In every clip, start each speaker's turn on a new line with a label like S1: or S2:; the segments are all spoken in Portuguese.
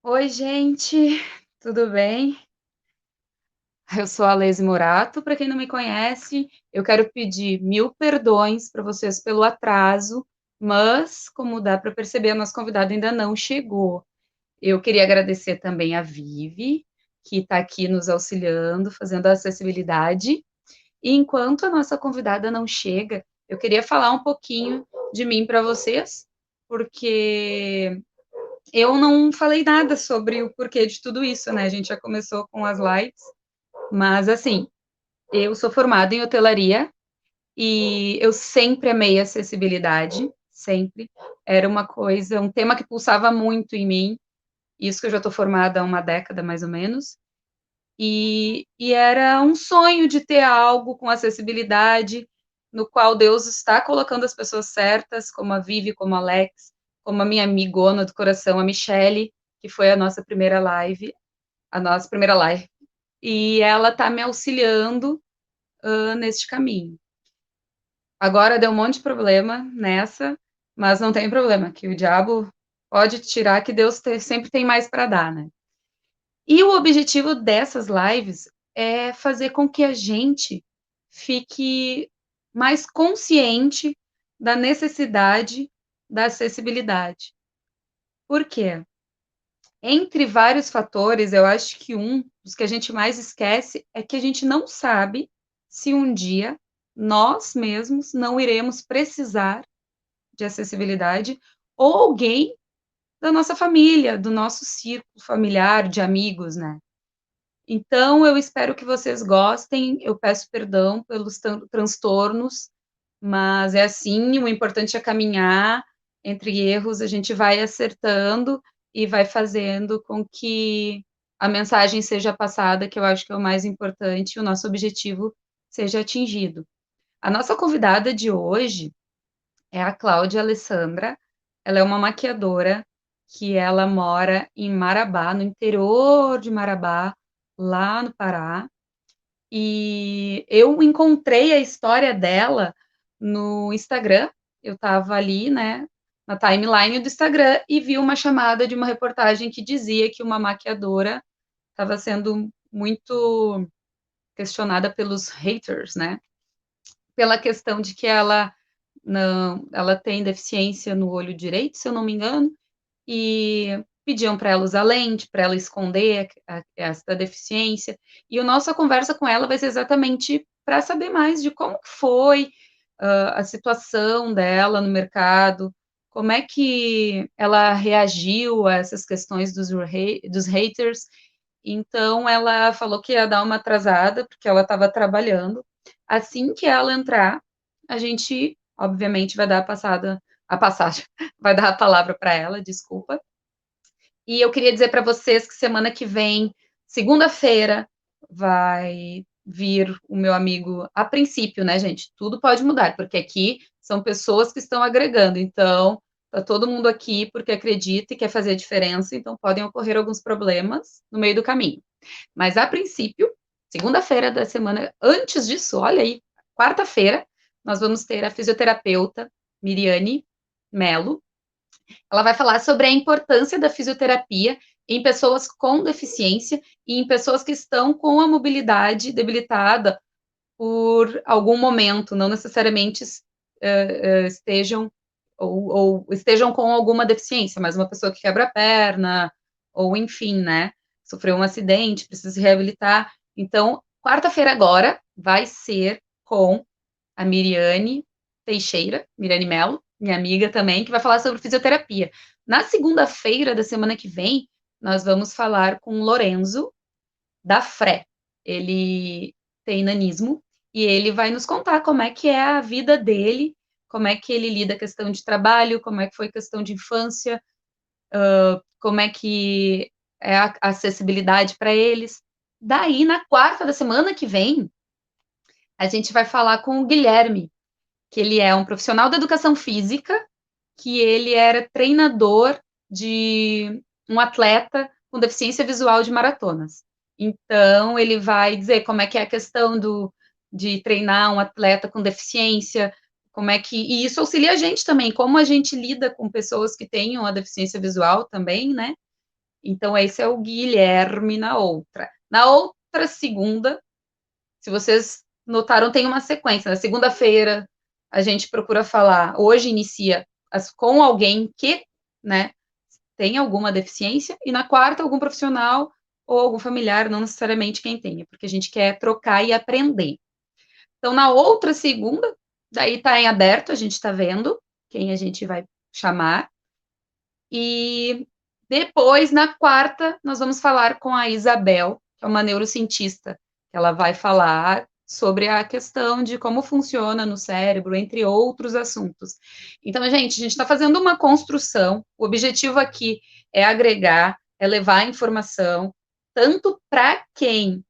S1: Oi, gente, tudo bem? Eu sou a Leise Morato, para quem não me conhece, eu quero pedir mil perdões para vocês pelo atraso, mas, como dá para perceber, a nossa convidada ainda não chegou. Eu queria agradecer também a Vivi, que está aqui nos auxiliando, fazendo a acessibilidade. E enquanto a nossa convidada não chega, eu queria falar um pouquinho de mim para vocês, porque eu não falei nada sobre o porquê de tudo isso, né? A gente já começou com as lives, mas assim, eu sou formada em hotelaria e eu sempre amei acessibilidade, sempre. Era uma coisa, um tema que pulsava muito em mim, isso que eu já estou formada há uma década mais ou menos. E era um sonho de ter algo com acessibilidade, no qual Deus está colocando as pessoas certas, como a Vivi, como a Alex, como a minha amigona do coração, a Michelle, que foi a nossa primeira live, e ela está me auxiliando neste caminho. Agora deu um monte de problema nessa, mas não tem problema, que o diabo pode tirar, que Deus sempre tem mais para dar, né? E o objetivo dessas lives é fazer com que a gente fique mais consciente da necessidade da acessibilidade. Por quê? Entre vários fatores, eu acho que um dos que a gente mais esquece é que a gente não sabe se um dia nós mesmos não iremos precisar de acessibilidade ou alguém da nossa família, do nosso círculo familiar, de amigos, né? Então, eu espero que vocês gostem. Eu peço perdão pelos transtornos, mas é assim, o importante é caminhar entre erros, a gente vai acertando e vai fazendo com que a mensagem seja passada, que eu acho que é o mais importante, e o nosso objetivo seja atingido. A nossa convidada de hoje é a Cláudia Alessandra. Ela é uma maquiadora que ela mora em Marabá, no interior de Marabá, lá no Pará. E eu encontrei a história dela no Instagram. Eu estava ali, né, na timeline do Instagram e vi uma chamada de uma reportagem que dizia que uma maquiadora estava sendo muito questionada pelos haters, né? Pela questão de que ela tem deficiência no olho direito, se eu não me engano, e pediam para ela usar lente, para ela esconder essa deficiência. E a nossa conversa com ela vai ser exatamente para saber mais de como foi a situação dela no mercado, como é que ela reagiu a essas questões dos haters. Então, ela falou que ia dar uma atrasada, porque ela estava trabalhando. Assim que ela entrar, a gente, obviamente, vai dar a passagem, vai dar a palavra para ela, desculpa. E eu queria dizer para vocês que semana que vem, segunda-feira, vai vir o meu amigo, a princípio, né, gente? Tudo pode mudar, porque aqui são pessoas que estão agregando. Então, tá todo mundo aqui porque acredita e quer fazer a diferença, então podem ocorrer alguns problemas no meio do caminho. Mas a princípio, segunda-feira da semana antes disso, olha aí, quarta-feira, nós vamos ter a fisioterapeuta Miriane Melo. Ela vai falar sobre a importância da fisioterapia em pessoas com deficiência e em pessoas que estão com a mobilidade debilitada por algum momento, não necessariamente estejam ou estejam com alguma deficiência, mas uma pessoa que quebra a perna, ou enfim, né? Sofreu um acidente, precisa se reabilitar. Então, quarta-feira agora vai ser com a Miriane Mello, minha amiga também, que vai falar sobre fisioterapia. Na segunda-feira da semana que vem, nós vamos falar com o Lorenzo da FRE. Ele tem nanismo e ele vai nos contar como é que é a vida dele, como é que ele lida a questão de trabalho, como é que foi a questão de infância, como é que é a acessibilidade para eles. Daí, na quarta da semana que vem, a gente vai falar com o Guilherme, que ele é um profissional da educação física, que ele era treinador de um atleta com deficiência visual de maratonas. Então, ele vai dizer como é que é a questão de treinar um atleta com deficiência, como é que. E isso auxilia a gente também, como a gente lida com pessoas que tenham a deficiência visual também, né? Então, esse é o Guilherme na outra. Na outra segunda, se vocês notaram, tem uma sequência. Na segunda-feira, a gente procura falar, hoje inicia com alguém que, né, tem alguma deficiência, e na quarta, algum profissional ou algum familiar, não necessariamente quem tenha, porque a gente quer trocar e aprender. Então, na outra segunda, daí está em aberto, a gente está vendo quem a gente vai chamar. E depois, na quarta, nós vamos falar com a Isabel, que é uma neurocientista. Ela vai falar sobre a questão de como funciona no cérebro, entre outros assuntos. Então, gente, a gente está fazendo uma construção. O objetivo aqui é agregar, é levar informação, tanto para quem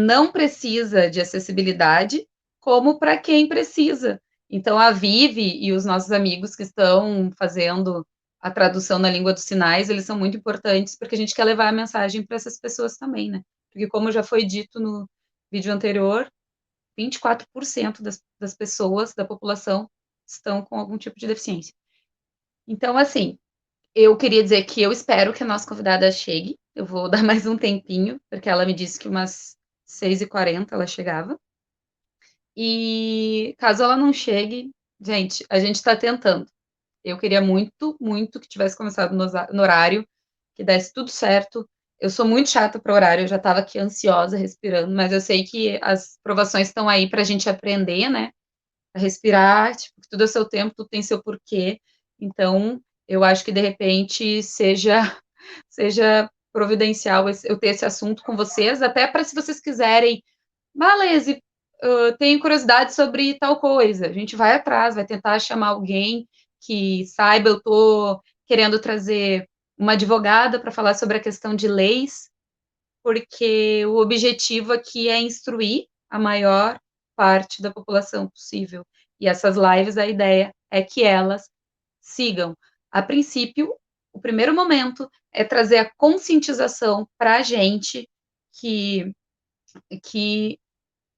S1: não precisa de acessibilidade, como para quem precisa. Então, a Vivi e os nossos amigos que estão fazendo a tradução na língua dos sinais, eles são muito importantes, porque a gente quer levar a mensagem para essas pessoas também, né? Porque, como já foi dito no vídeo anterior, 24% das pessoas, da população, estão com algum tipo de deficiência. Então, assim, eu queria dizer que eu espero que a nossa convidada chegue. Eu vou dar mais um tempinho, porque ela me disse que umas 6h40 ela chegava. E caso ela não chegue, gente, a gente está tentando. Eu queria muito, muito que tivesse começado no horário, que desse tudo certo. Eu sou muito chata para horário, eu já estava aqui ansiosa, respirando, mas eu sei que as provações estão aí para a gente aprender, né? A respirar, tipo, tudo é seu tempo, tudo tem seu porquê. Então, eu acho que de repente seja providencial eu ter esse assunto com vocês, até para se vocês quiserem, beleza, tenho curiosidade sobre tal coisa. A gente vai atrás, vai tentar chamar alguém que saiba. Eu estou querendo trazer uma advogada para falar sobre a questão de leis, porque o objetivo aqui é instruir a maior parte da população possível. E essas lives, a ideia é que elas sigam. A princípio, o primeiro momento é trazer a conscientização para a gente que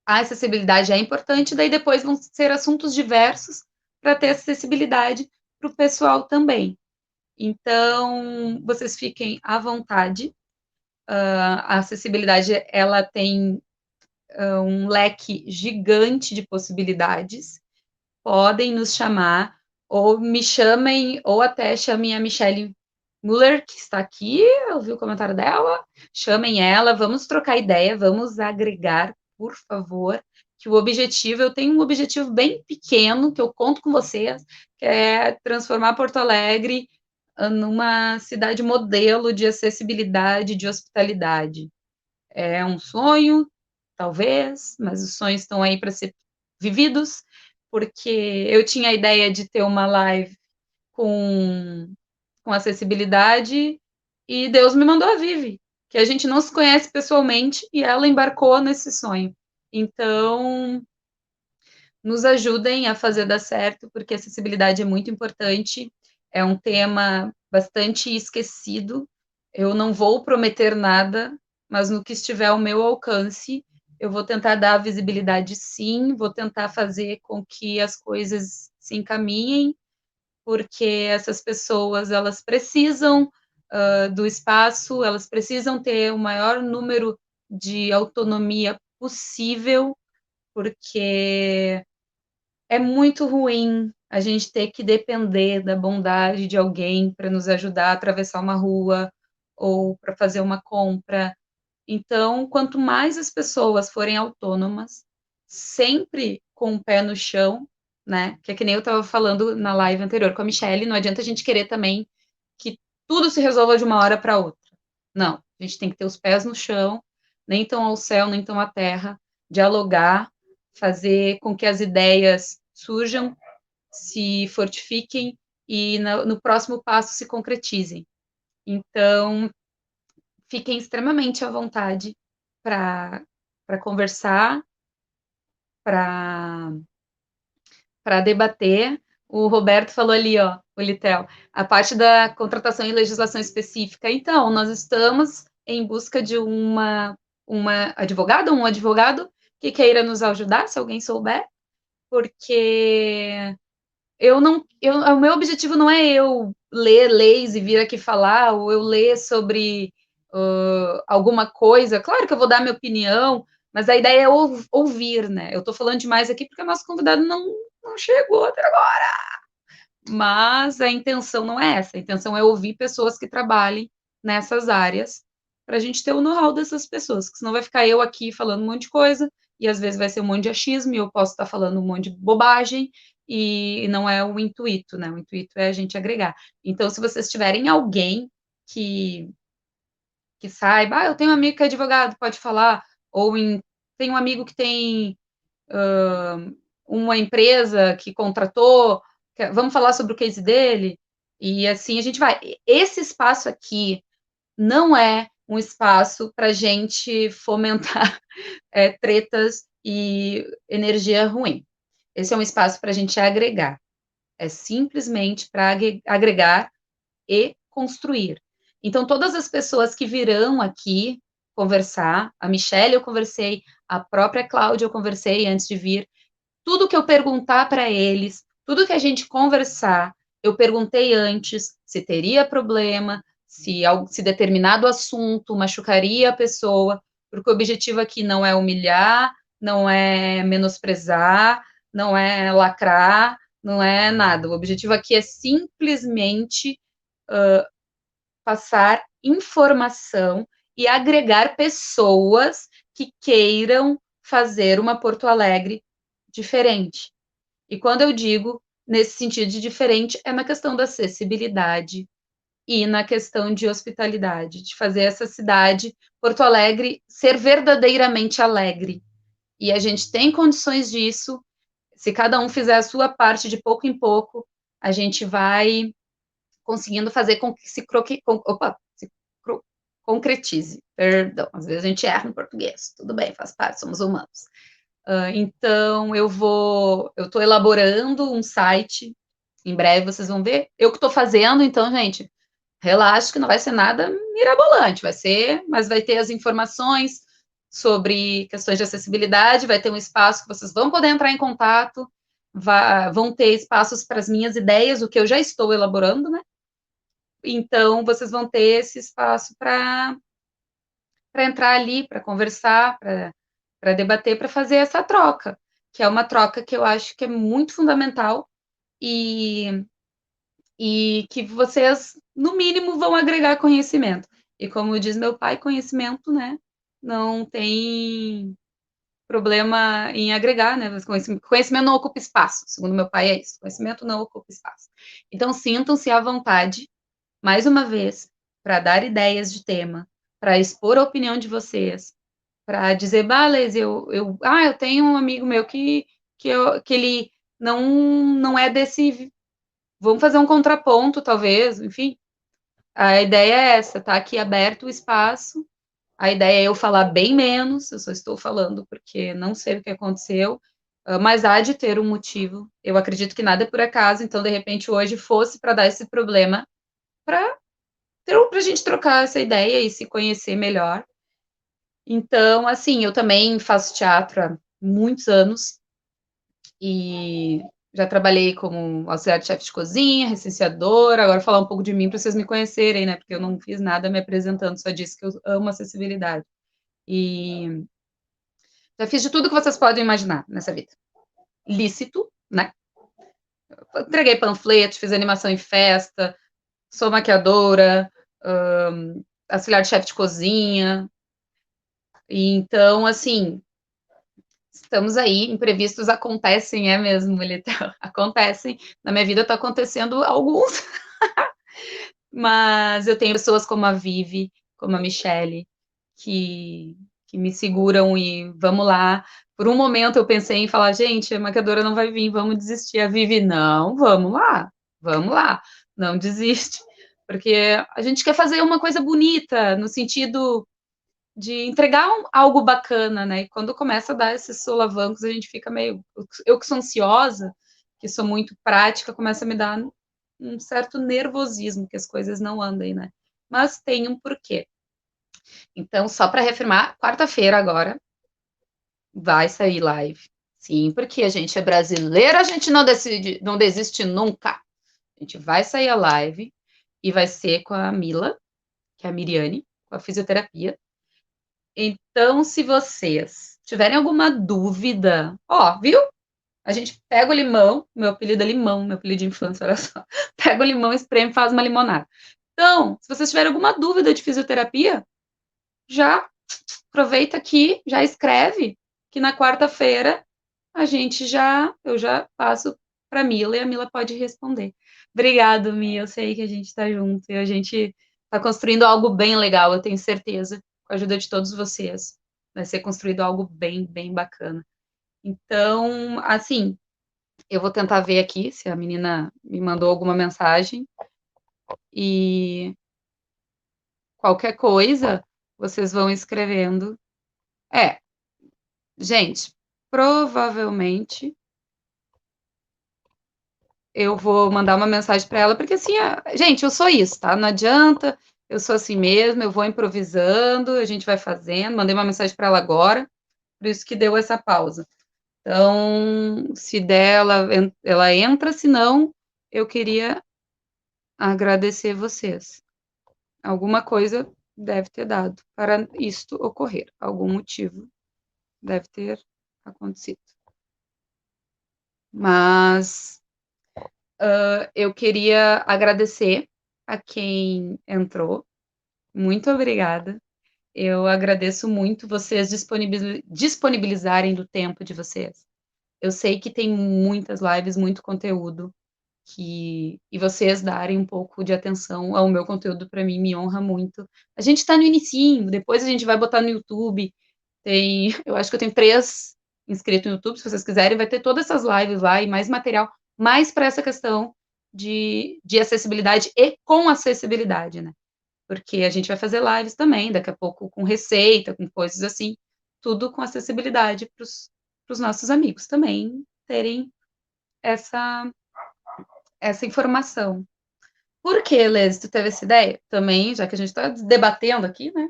S1: a acessibilidade é importante, daí depois vão ser assuntos diversos para ter acessibilidade para o pessoal também. Então, vocês fiquem à vontade. A acessibilidade, ela tem um leque gigante de possibilidades. Podem nos chamar, ou me chamem, ou até chamem a Michelle Muller, que está aqui, eu vi o comentário dela, chamem ela, vamos trocar ideia, vamos agregar, por favor, que o objetivo, eu tenho um objetivo bem pequeno, que eu conto com vocês, que é transformar Porto Alegre numa cidade modelo de acessibilidade, de hospitalidade. É um sonho, talvez, mas os sonhos estão aí para ser vividos, porque eu tinha a ideia de ter uma live com acessibilidade e Deus me mandou a Vivi, que a gente não se conhece pessoalmente e ela embarcou nesse sonho. Então, nos ajudem a fazer dar certo, porque acessibilidade é muito importante, é um tema bastante esquecido. Eu não vou prometer nada, mas no que estiver ao meu alcance, eu vou tentar dar visibilidade, sim, vou tentar fazer com que as coisas se encaminhem, porque essas pessoas, elas precisam do espaço, elas precisam ter o maior número de autonomia possível, porque é muito ruim a gente ter que depender da bondade de alguém para nos ajudar a atravessar uma rua ou para fazer uma compra. Então, quanto mais as pessoas forem autônomas, sempre com o pé no chão, né? Que é que nem eu estava falando na live anterior com a Michelle, não adianta a gente querer também que tudo se resolva de uma hora para outra. Não, a gente tem que ter os pés no chão, nem tão ao céu, nem tão à terra, dialogar, fazer com que as ideias surjam, se fortifiquem e no próximo passo se concretizem. Então, fiquem extremamente à vontade para conversar, para debater. O Roberto falou ali, ó, o Litel, a parte da contratação e legislação específica. Então, nós estamos em busca de uma advogada, um advogado que queira nos ajudar, se alguém souber, porque o meu objetivo não é eu ler leis e vir aqui falar, ou eu ler sobre alguma coisa. Claro que eu vou dar minha opinião, mas a ideia é ouvir, né? Eu estou falando demais aqui porque o nosso convidado não chegou até agora. Mas a intenção não é essa. A intenção é ouvir pessoas que trabalhem nessas áreas para a gente ter o know-how dessas pessoas, que senão vai ficar eu aqui falando um monte de coisa, e às vezes vai ser um monte de achismo, e eu posso estar falando um monte de bobagem, e não é o intuito, né? O intuito é a gente agregar. Então, se vocês tiverem alguém que saiba, eu tenho um amigo que é advogado, pode falar, ou tem um amigo que tem uma empresa que contratou, vamos falar sobre o case dele, e assim a gente vai. Esse espaço aqui não é um espaço para a gente fomentar tretas e energia ruim. Esse é um espaço para a gente agregar. É simplesmente para agregar e construir. Então, todas as pessoas que virão aqui conversar, a Michelle eu conversei, a própria Cláudia eu conversei antes de vir, tudo que eu perguntar para eles, tudo que a gente conversar, eu perguntei antes se teria problema, se determinado assunto machucaria a pessoa, porque o objetivo aqui não é humilhar, não é menosprezar, não é lacrar, não é nada. O objetivo aqui é simplesmente passar informação e agregar pessoas que queiram fazer uma Porto Alegre diferente. E quando eu digo nesse sentido de diferente, é na questão da acessibilidade e na questão de hospitalidade, de fazer essa cidade, Porto Alegre, ser verdadeiramente alegre. E a gente tem condições disso. Se cada um fizer a sua parte de pouco em pouco, a gente vai conseguindo fazer com que se concretize. Perdão, às vezes a gente erra no português. Tudo bem, faz parte, somos humanos. Então, eu estou elaborando um site, em breve vocês vão ver. Eu que estou fazendo, então, gente, relaxa que não vai ser nada mirabolante, mas vai ter as informações sobre questões de acessibilidade, vai ter um espaço que vocês vão poder entrar em contato, vão ter espaços para as minhas ideias, o que eu já estou elaborando, né? Então, vocês vão ter esse espaço para entrar ali, para conversar, para debater, para fazer essa troca, que é uma troca que eu acho que é muito fundamental e, e que vocês, no mínimo, vão agregar conhecimento. E como diz meu pai, conhecimento, né, não tem problema em agregar, né? Conhecimento não ocupa espaço, segundo meu pai é isso. Conhecimento não ocupa espaço. Então, sintam-se à vontade, mais uma vez, para dar ideias de tema, para expor a opinião de vocês, para dizer, Bales, eu tenho um amigo meu que ele não é desse. Vamos fazer um contraponto, talvez, enfim. A ideia é essa, tá aqui aberto o espaço. A ideia é eu falar bem menos, eu só estou falando porque não sei o que aconteceu, mas há de ter um motivo. Eu acredito que nada é por acaso, então, de repente, hoje fosse para dar esse problema, para a gente trocar essa ideia e se conhecer melhor. Então, assim, eu também faço teatro há muitos anos e já trabalhei como auxiliar de chefe de cozinha, recenseadora. Agora, falar um pouco de mim para vocês me conhecerem, né? Porque eu não fiz nada me apresentando, só disse que eu amo acessibilidade. E já fiz de tudo que vocês podem imaginar nessa vida. Lícito, né? Entreguei panfletos, fiz animação em festa, sou maquiadora, auxiliar de chefe de cozinha. E então, assim, estamos aí, imprevistos acontecem, é mesmo, ele acontecem. Na minha vida está acontecendo alguns, mas eu tenho pessoas como a Vivi, como a Michelle, que me seguram e vamos lá. Por um momento eu pensei em falar, gente, a maquiadora não vai vir, vamos desistir. A Vivi, não, vamos lá, não desiste. Porque a gente quer fazer uma coisa bonita, no sentido de entregar algo bacana, né? E quando começa a dar esses solavancos, a gente fica meio. Eu que sou ansiosa, que sou muito prática, começa a me dar um certo nervosismo que as coisas não andem, né? Mas tem um porquê. Então, só para reafirmar, quarta-feira agora vai sair live. Sim, porque a gente é brasileira, a gente não decide, não desiste nunca. A gente vai sair a live e vai ser com a Mila, que é a Miriane, com a fisioterapia. Então, se vocês tiverem alguma dúvida, ó, viu? A gente pega o limão, meu apelido é limão, meu apelido de infância, olha só. Pega o limão, espreme e faz uma limonada. Então, se vocês tiverem alguma dúvida de fisioterapia, já aproveita aqui, já escreve, que na quarta-feira eu já passo para a Mila e a Mila pode responder. Obrigado, Mi, eu sei que a gente está junto e a gente está construindo algo bem legal, eu tenho certeza, com a ajuda de todos vocês. Vai ser construído algo bem, bem bacana. Então, assim, eu vou tentar ver aqui se a menina me mandou alguma mensagem e qualquer coisa vocês vão escrevendo. É, gente, provavelmente eu vou mandar uma mensagem para ela, porque assim, gente, eu sou isso, tá? Não adianta, eu sou assim mesmo, eu vou improvisando, a gente vai fazendo. Mandei uma mensagem para ela agora, por isso que deu essa pausa. Então, se der, ela entra, se não, eu queria agradecer vocês. Alguma coisa deve ter dado para isto ocorrer, algum motivo deve ter acontecido. Mas eu queria agradecer a quem entrou. Muito obrigada. Eu agradeço muito vocês disponibilizarem do tempo de vocês. Eu sei que tem muitas lives, muito conteúdo, e vocês darem um pouco de atenção ao meu conteúdo para mim me honra muito. A gente está no inicinho, depois a gente vai botar no YouTube. Eu acho que eu tenho 3 inscritos no YouTube, se vocês quiserem, vai ter todas essas lives lá e mais material, mais para essa questão de acessibilidade e com acessibilidade, né? Porque a gente vai fazer lives também, daqui a pouco com receita, com coisas assim, tudo com acessibilidade para os nossos amigos também terem essa, essa informação. Por que, Les, tu teve essa ideia? Também, já que a gente está debatendo aqui, né?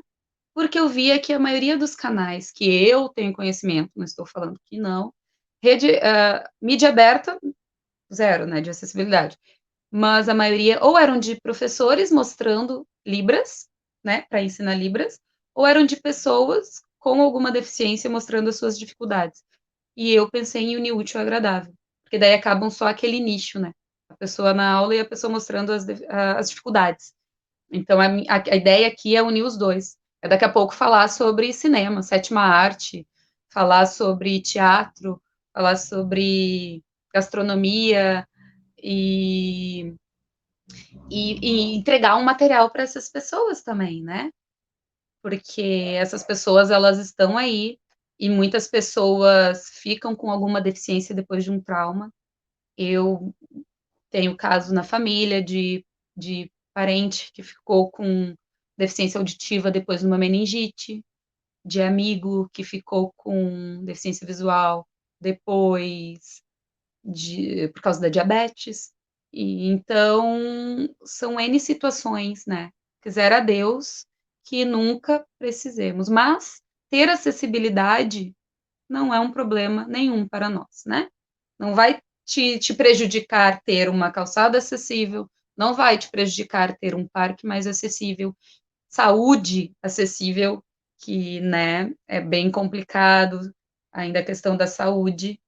S1: Porque eu via que a maioria dos canais que eu tenho conhecimento, não estou falando que não, mídia aberta, zero, né, de acessibilidade. Mas a maioria ou eram de professores mostrando Libras, né, para ensinar Libras, ou eram de pessoas com alguma deficiência mostrando as suas dificuldades. E eu pensei em unir útil ao agradável, porque daí acabam só aquele nicho, né? A pessoa na aula e a pessoa mostrando as dificuldades. Então, a ideia aqui é unir os dois. É daqui a pouco falar sobre cinema, sétima arte, falar sobre teatro, falar sobre gastronomia e, e entregar um material para essas pessoas também, né? Porque essas pessoas, elas estão aí e muitas pessoas ficam com alguma deficiência depois de um trauma. Eu tenho caso na família de parente que ficou com deficiência auditiva depois de uma meningite, de amigo que ficou com deficiência visual depois por causa da diabetes. E então são N situações, né? Quisera Deus que nunca precisemos, mas ter acessibilidade não é um problema nenhum para nós, né? Não vai te prejudicar ter uma calçada acessível, não vai te prejudicar ter um parque mais acessível, saúde acessível, que, né, é bem complicado ainda a questão da saúde,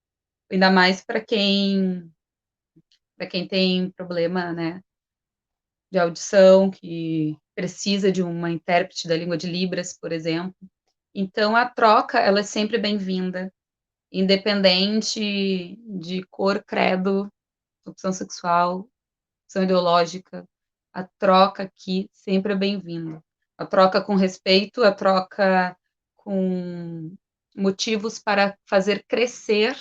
S1: ainda mais para quem tem problema, né, de audição, que precisa de uma intérprete da língua de Libras, por exemplo. Então, a troca, ela é sempre bem-vinda, independente de cor, credo, opção sexual, opção ideológica, a troca aqui sempre é bem-vinda. A troca com respeito, a troca com motivos para fazer crescer,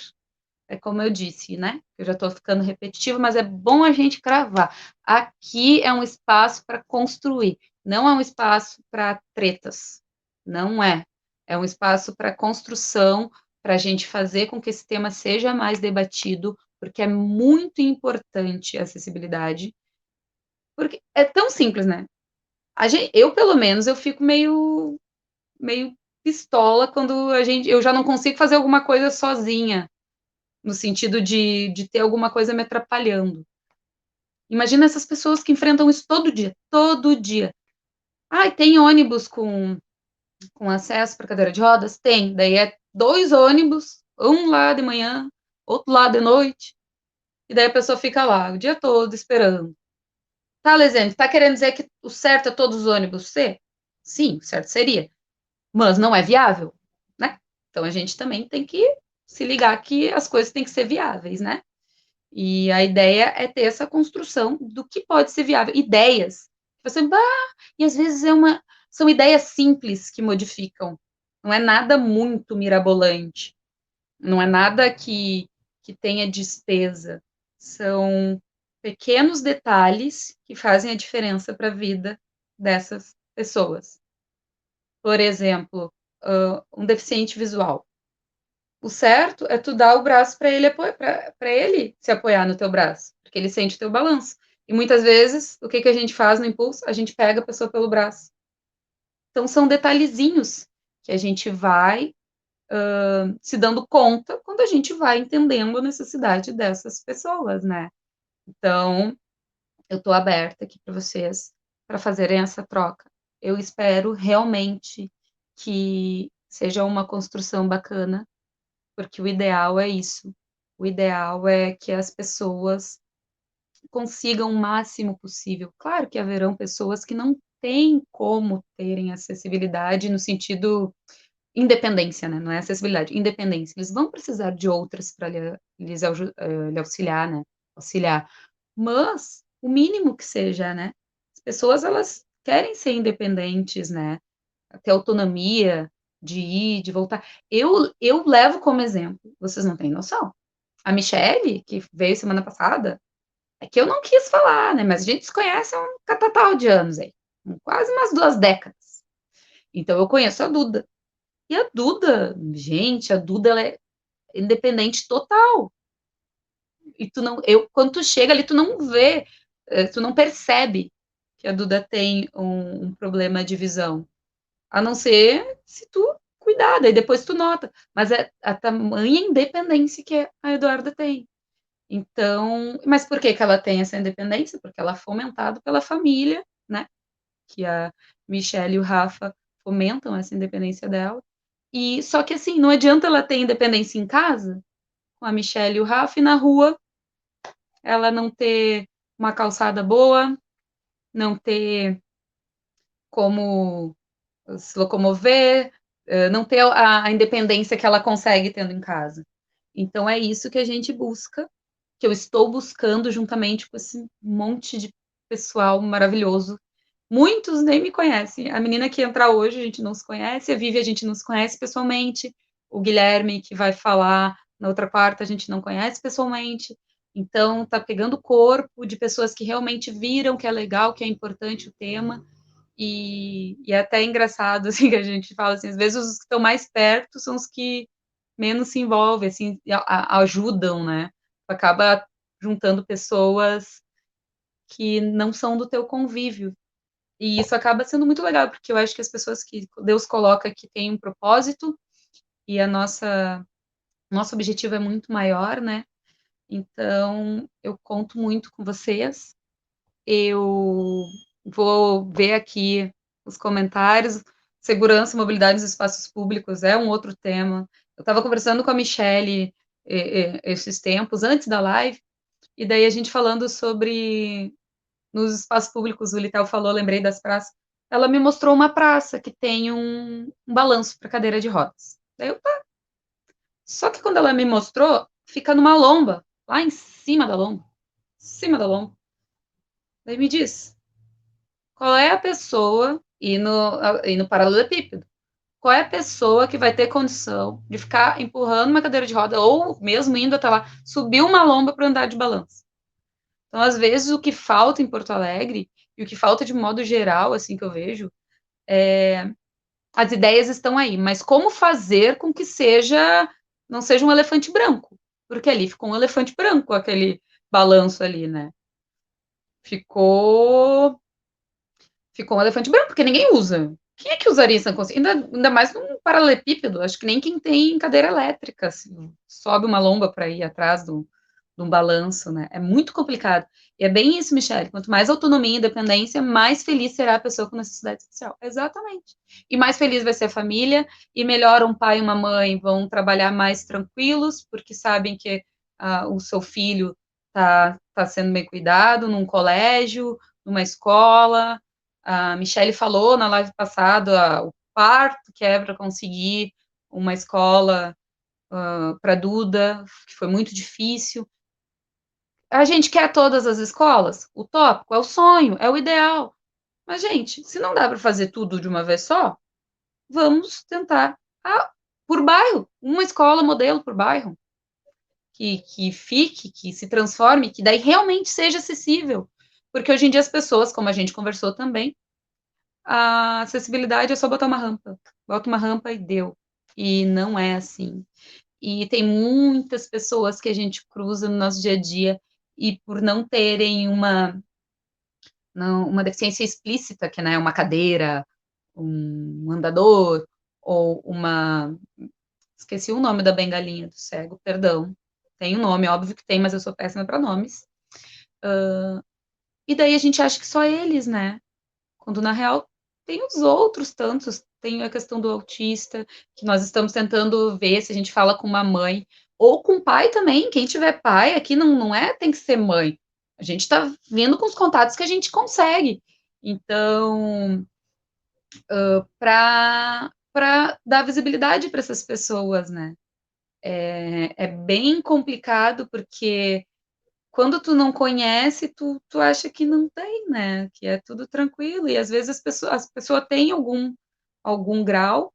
S1: é como eu disse, né? Eu já estou ficando repetitivo, mas é bom a gente cravar. Aqui é um espaço para construir, não é um espaço para tretas. Não é. É um espaço para construção, para a gente fazer com que esse tema seja mais debatido, porque é muito importante a acessibilidade. Porque é tão simples, né? Eu, pelo menos, eu fico meio pistola quando eu já não consigo fazer alguma coisa sozinha. no sentido de ter alguma coisa me atrapalhando. Imagina essas pessoas que enfrentam isso todo dia, todo dia. Ah, tem ônibus com acesso para cadeira de rodas? Tem. Daí é 2 ônibus, um lá de manhã, outro lá de noite, e daí a pessoa fica lá o dia todo esperando. Tá, Lesene, tá querendo dizer que o certo é todos os ônibus ser? Sim, o certo seria. Mas não é viável, né? Então a gente também tem que se ligar que as coisas têm que ser viáveis, né? E a ideia é ter essa construção do que pode ser viável. Ideias. Você, bah, e às vezes são ideias simples que modificam. Não é nada muito mirabolante. Não é nada que tenha despesa. São pequenos detalhes que fazem a diferença para a vida dessas pessoas. Por exemplo, um deficiente visual. O certo é tu dar o braço para ele se apoiar no teu braço, porque ele sente o teu balanço. E muitas vezes, o que, que a gente faz no impulso? A gente pega a pessoa pelo braço. Então, são detalhezinhos que a gente vai se dando conta quando a gente vai entendendo a necessidade dessas pessoas, né? Então, eu estou aberta aqui para vocês para fazerem essa troca. Eu espero realmente que seja uma construção bacana, porque o ideal é isso. O ideal é que as pessoas consigam o máximo possível. Claro que haverão pessoas que não têm como terem acessibilidade no sentido independência, né? Não é acessibilidade, independência. Eles vão precisar de outras para lhe auxiliar, né? Auxiliar. Mas o mínimo que seja, né? As pessoas elas querem ser independentes, né? Ter autonomia de ir, de voltar. Eu levo como exemplo, vocês não têm noção. A Michelle, que veio semana passada, é que eu não quis falar, né? Mas a gente se conhece há um catatal de anos aí, quase umas 2 décadas. Então eu conheço a Duda. E a Duda, gente, a Duda ela é independente total. E quando tu chega ali, tu não vê, tu não percebe que a Duda tem um problema de visão. A não ser se tu cuidar, daí depois tu nota. Mas é a tamanha independência que a Eduarda tem. Então, mas por que que ela tem essa independência? Porque ela é fomentada pela família, né? Que a Michelle e o Rafa fomentam essa independência dela. E só que assim, não adianta ela ter independência em casa, com a Michelle e o Rafa, e na rua ela não ter uma calçada boa, não ter como se locomover, não ter a independência que ela consegue tendo em casa. Então é isso que a gente busca, que eu estou buscando juntamente com esse monte de pessoal maravilhoso. Muitos nem me conhecem. A menina que entra hoje, a gente não se conhece, a Vivi a gente não se conhece pessoalmente, o Guilherme que vai falar na outra quarta a gente não conhece pessoalmente. Então tá pegando o corpo de pessoas que realmente viram que é legal, que é importante o tema. E é até engraçado, assim, que a gente fala assim, às vezes os que estão mais perto são os que menos se envolvem, assim, ajudam, né? Acaba juntando pessoas que não são do teu convívio. E isso acaba sendo muito legal, porque eu acho que as pessoas que Deus coloca que têm um propósito e nosso objetivo é muito maior, né? Então, eu conto muito com vocês. Eu vou ver aqui os comentários. Segurança e mobilidade nos espaços públicos é um outro tema. Eu estava conversando com a Michelle esses tempos, antes da live, e daí a gente falando sobre nos espaços públicos, o Litel falou, lembrei das praças. Ela me mostrou uma praça que tem um balanço para cadeira de rodas. Daí eu, tá. Só que quando ela me mostrou, fica numa lomba, lá em cima da lomba. Em cima da lomba. Daí me diz, qual é a pessoa, e no paralelepípedo, qual é a pessoa que vai ter condição de ficar empurrando uma cadeira de roda, ou mesmo indo até lá, subir uma lomba para andar de balanço? Então, às vezes, o que falta em Porto Alegre, e o que falta de modo geral, assim, que eu vejo, as ideias estão aí, mas como fazer com que não seja um elefante branco? Porque ali ficou um elefante branco, aquele balanço ali, né? Ficou um elefante branco, porque ninguém usa. Quem é que usaria isso na consciência? Ainda mais num paralelepípedo, acho que nem quem tem cadeira elétrica assim, sobe uma lomba para ir atrás de um balanço, né? É muito complicado. E é bem isso, Michele. Quanto mais autonomia e independência, mais feliz será a pessoa com necessidade especial. Exatamente. E mais feliz vai ser a família, e melhor um pai e uma mãe vão trabalhar mais tranquilos, porque sabem que o seu filho tá sendo bem cuidado num colégio, numa escola. A Michelle falou na live passada o parto que é para conseguir uma escola para Duda, que foi muito difícil. A gente quer todas as escolas? Utópico, é o sonho, é o ideal. Mas, gente, se não dá para fazer tudo de uma vez só, vamos tentar por bairro, uma escola modelo por bairro, que fique, que se transforme, que daí realmente seja acessível. Porque hoje em dia as pessoas, como a gente conversou também, a acessibilidade é só botar uma rampa. Bota uma rampa e deu. E não é assim. E tem muitas pessoas que a gente cruza no nosso dia a dia e por não terem uma deficiência explícita, que é uma cadeira, um andador, ou uma. Esqueci o nome da bengalinha do cego, perdão. Tem um nome, óbvio que tem, mas eu sou péssima para nomes. E daí a gente acha que só eles, né? Quando na real tem os outros tantos, tem a questão do autista, que nós estamos tentando ver se a gente fala com uma mãe, ou com o pai também, quem tiver pai, aqui não é tem que ser mãe, a gente está vendo com os contatos que a gente consegue, então, para dar visibilidade para essas pessoas, né, é bem complicado, porque quando tu não conhece, tu acha que não tem, né? Que é tudo tranquilo. E às vezes as pessoas têm algum grau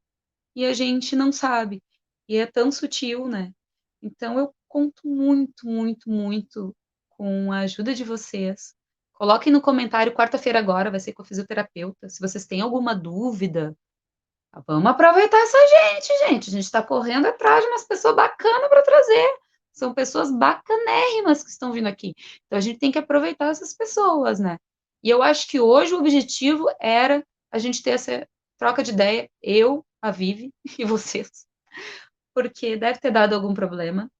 S1: e a gente não sabe. E é tão sutil, né? Então eu conto muito, muito, muito com a ajuda de vocês. Coloquem no comentário, quarta-feira agora vai ser com a fisioterapeuta. Se vocês têm alguma dúvida, vamos aproveitar essa gente. A gente está correndo atrás de umas pessoas bacanas para trazer. São pessoas bacanérrimas que estão vindo aqui. Então a gente tem que aproveitar essas pessoas, né? E eu acho que hoje o objetivo era a gente ter essa troca de ideia, eu, a Vivi e vocês, porque deve ter dado algum problema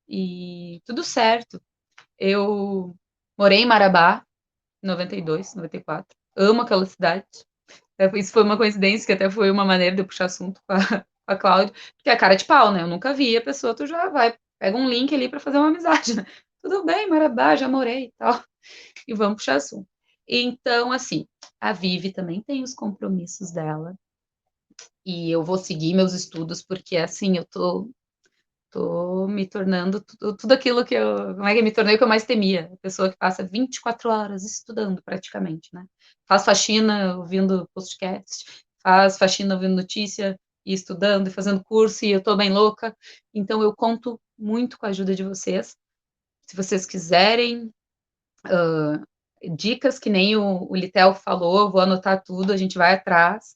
S1: e tudo certo. Eu morei em Marabá, em 92, 94. Amo aquela cidade. Isso foi uma coincidência, que até foi uma maneira de eu puxar assunto com a Cláudia, porque é cara de pau, né? Eu nunca vi a pessoa, tu já vai, pega um link ali para fazer uma amizade, né? Tudo bem, Marabá, já morei e tal, e vamos puxar assunto. Então, assim, a Vivi também tem os compromissos dela, e eu vou seguir meus estudos, porque assim, eu tô me tornando tudo aquilo que eu, como é que eu me tornei o que eu mais temia, a pessoa que passa 24 horas estudando praticamente, né? Faz faxina ouvindo podcast, faz faxina ouvindo notícia e estudando e fazendo curso e eu tô bem louca. Então eu conto muito com a ajuda de vocês. Se vocês quiserem dicas que nem o Litel falou, eu vou anotar tudo, a gente vai atrás.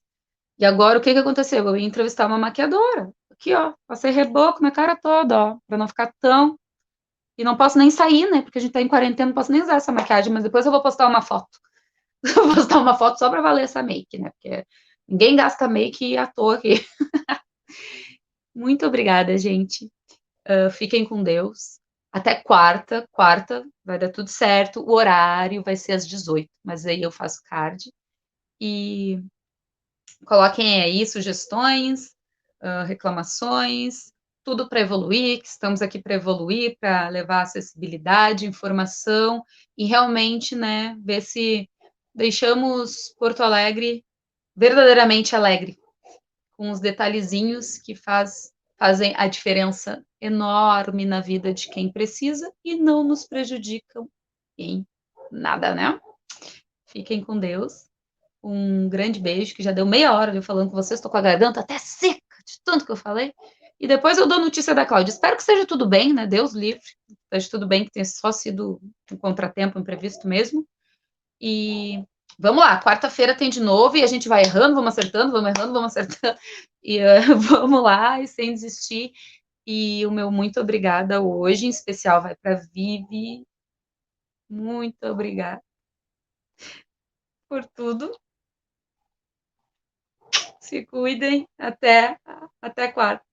S1: E agora o que que aconteceu? Eu ia entrevistar uma maquiadora. Aqui, ó, passei reboco na cara toda, ó, para não ficar tão. E não posso nem sair, né? Porque a gente tá em quarentena, não posso nem usar essa maquiagem, mas depois eu vou postar uma foto. Vou postar uma foto só para valer essa make, né? Porque ninguém gasta make à toa aqui. Muito obrigada, gente. Fiquem com Deus. Até quarta. Quarta vai dar tudo certo. O horário vai ser às 18, mas aí eu faço card. E coloquem aí sugestões, reclamações, tudo para evoluir, que estamos aqui para evoluir, para levar acessibilidade, informação e realmente, né, ver se deixamos Porto Alegre verdadeiramente alegre, com os detalhezinhos que fazem a diferença enorme na vida de quem precisa e não nos prejudicam em nada, né? Fiquem com Deus. Um grande beijo, que já deu meia hora eu falando com vocês, estou com a garganta até seca de tanto que eu falei. E depois eu dou notícia da Cláudia. Espero que seja tudo bem, né? Deus livre. Esteja tudo bem, que tenha só sido um contratempo imprevisto mesmo. E vamos lá, quarta-feira tem de novo e a gente vai errando, vamos acertando, vamos errando, vamos acertando. E vamos lá, e sem desistir. E o meu muito obrigada hoje, em especial, vai para Vivi. Muito obrigada por tudo. Se cuidem, até quarta.